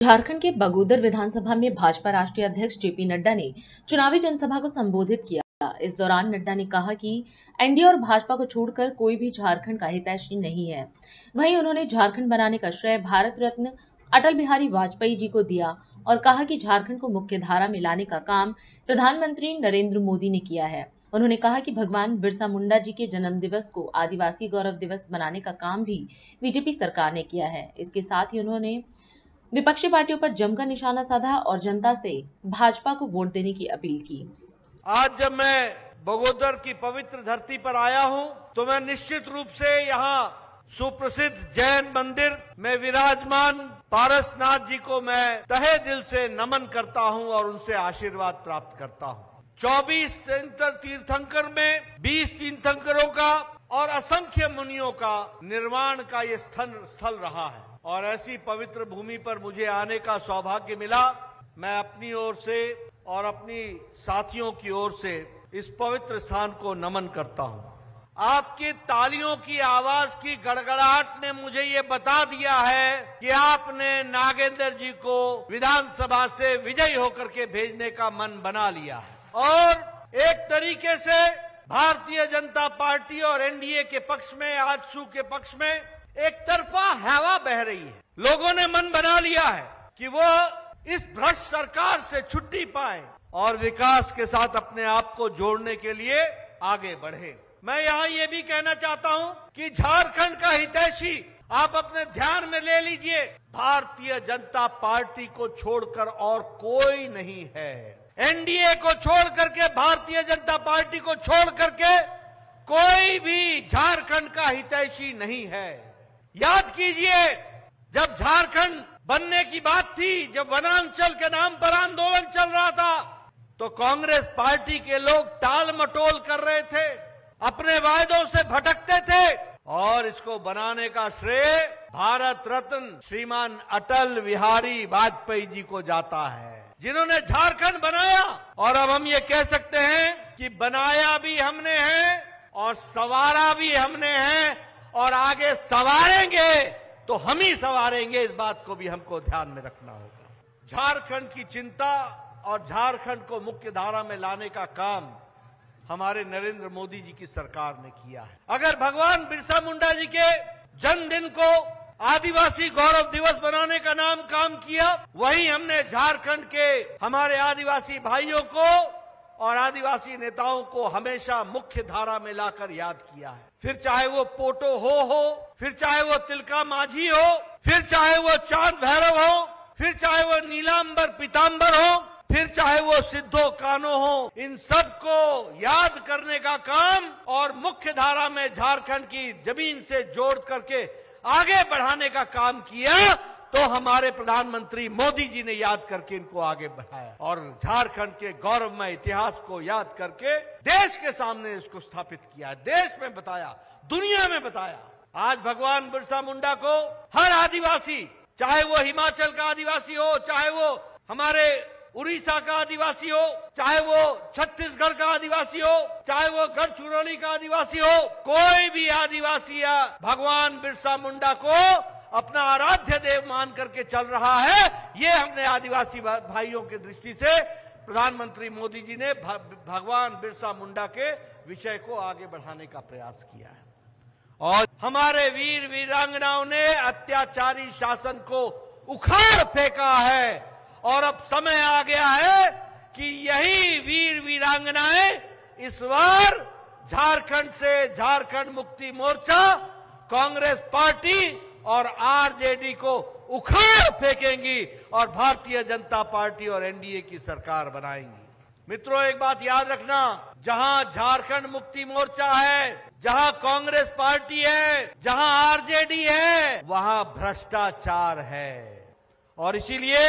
झारखंड के बगोदर विधानसभा में भाजपा राष्ट्रीय अध्यक्ष जेपी नड्डा ने चुनावी जनसभा को संबोधित किया। इस दौरान नड्डा ने कहा कि एनडीए और भाजपा को छोड़कर कोई भी झारखंड का हितैषी नहीं है। वहीं उन्होंने झारखंड बनाने का श्रेय भारत रत्न अटल बिहारी वाजपेयी जी को दिया और कहा कि झारखंड को मुख्य धारा में लाने का काम प्रधानमंत्री नरेंद्र मोदी ने किया है। उन्होंने कहा कि भगवान बिरसा मुंडा जी के जन्म दिवस को आदिवासी गौरव दिवस बनाने का काम भी बीजेपी सरकार ने किया है। इसके साथ ही उन्होंने विपक्षी पार्टियों पर जमकर निशाना साधा और जनता से भाजपा को वोट देने की अपील की। आज जब मैं बगोदर की पवित्र धरती पर आया हूं, तो मैं निश्चित रूप से यहाँ सुप्रसिद्ध जैन मंदिर में विराजमान पारसनाथ जी को मैं तहे दिल से नमन करता हूं और उनसे आशीर्वाद प्राप्त करता हूं। 24 तीर्थंकर में 20 तीर्थंकरों का और असंख्य मुनियों का निर्माण का ये स्थल रहा है और ऐसी पवित्र भूमि पर मुझे आने का सौभाग्य मिला। मैं अपनी ओर से और अपनी साथियों की ओर से इस पवित्र स्थान को नमन करता हूं। आपकी तालियों की आवाज की गड़गड़ाहट ने मुझे ये बता दिया है कि आपने नागेंद्र जी को विधानसभा से विजयी होकर के भेजने का मन बना लिया है और एक तरीके से भारतीय जनता पार्टी और एनडीए के पक्ष में, आजसू के पक्ष में एक तरफा हवा बह रही है। लोगों ने मन बना लिया है कि वो इस भ्रष्ट सरकार से छुट्टी पाए और विकास के साथ अपने आप को जोड़ने के लिए आगे बढ़े। मैं यहाँ ये भी कहना चाहता हूँ कि झारखंड का हितैषी आप अपने ध्यान में ले लीजिए, भारतीय जनता पार्टी को छोड़कर और कोई नहीं है। एनडीए को छोड़ करके, भारतीय जनता पार्टी को छोड़ करके कोई भी झारखंड का हितैषी नहीं है। याद कीजिए, जब झारखंड बनने की बात थी, जब वनांचल के नाम पर आंदोलन चल रहा था, तो कांग्रेस पार्टी के लोग टाल मटोल कर रहे थे, अपने वायदों से भटकते थे और इसको बनाने का श्रेय भारत रत्न श्रीमान अटल बिहारी वाजपेयी जी को जाता है, जिन्होंने झारखंड बनाया। और अब हम ये कह सकते हैं कि बनाया भी हमने है और संवारा भी हमने है और आगे संवारेंगे तो हम ही संवारेंगे। इस बात को भी हमको ध्यान में रखना होगा। झारखंड की चिंता और झारखंड को मुख्य धारा में लाने का काम हमारे नरेंद्र मोदी जी की सरकार ने किया है। अगर भगवान बिरसा मुंडा जी के जन्मदिन को आदिवासी गौरव दिवस बनाने का नाम काम किया, वही हमने झारखंड के हमारे आदिवासी भाइयों को और आदिवासी नेताओं को हमेशा मुख्य धारा में लाकर याद किया है। फिर चाहे वो पोटो हो, फिर चाहे वो तिलका माझी हो, फिर चाहे वो चांद भैरव हो, फिर चाहे वो नीलांबर पीतांबर हो, फिर चाहे वो सिद्धो कानो हो, इन सबको याद करने का काम और मुख्य धारा में झारखंड की जमीन से जोड़ करके आगे बढ़ाने का काम किया। तो हमारे प्रधानमंत्री मोदी जी ने याद करके इनको आगे बढ़ाया और झारखंड के गौरवमय इतिहास को याद करके देश के सामने इसको स्थापित किया, देश में बताया, दुनिया में बताया। आज भगवान बिरसा मुंडा को हर आदिवासी, चाहे वो हिमाचल का आदिवासी हो, चाहे वो हमारे उड़ीसा का आदिवासी हो, चाहे वो छत्तीसगढ़ का आदिवासी हो, चाहे वो गढ़चिरौली का आदिवासी हो, कोई भी आदिवासी भगवान बिरसा मुंडा को अपना आराध्य देव मान करके चल रहा है। ये हमने आदिवासी भाइयों की दृष्टि से प्रधानमंत्री मोदी जी ने भगवान बिरसा मुंडा के विषय को आगे बढ़ाने का प्रयास किया है और हमारे वीर वीरांगनाओं ने अत्याचारी शासन को उखाड़ फेंका है और अब समय आ गया है कि यही वीर वीरांगनाएं इस बार झारखंड से झारखंड मुक्ति मोर्चा, कांग्रेस पार्टी और आरजेडी को उखाड़ फेंकेंगी और भारतीय जनता पार्टी और एनडीए की सरकार बनाएंगी। मित्रों, एक बात याद रखना, जहां झारखंड मुक्ति मोर्चा है, जहां कांग्रेस पार्टी है, जहां आरजेडी है, वहां भ्रष्टाचार है। और इसीलिए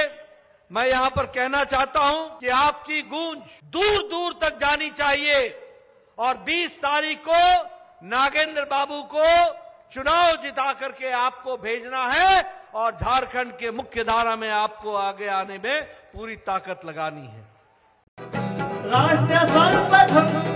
मैं यहां पर कहना चाहता हूं कि आपकी गूंज दूर दूर तक जानी चाहिए और 20 तारीख को नागेंद्र बाबू को चुनाव जिता करके आपको भेजना है और झारखंड के मुख्य धारा में आपको आगे आने में पूरी ताकत लगानी है। राष्ट्र सर्वप्रथम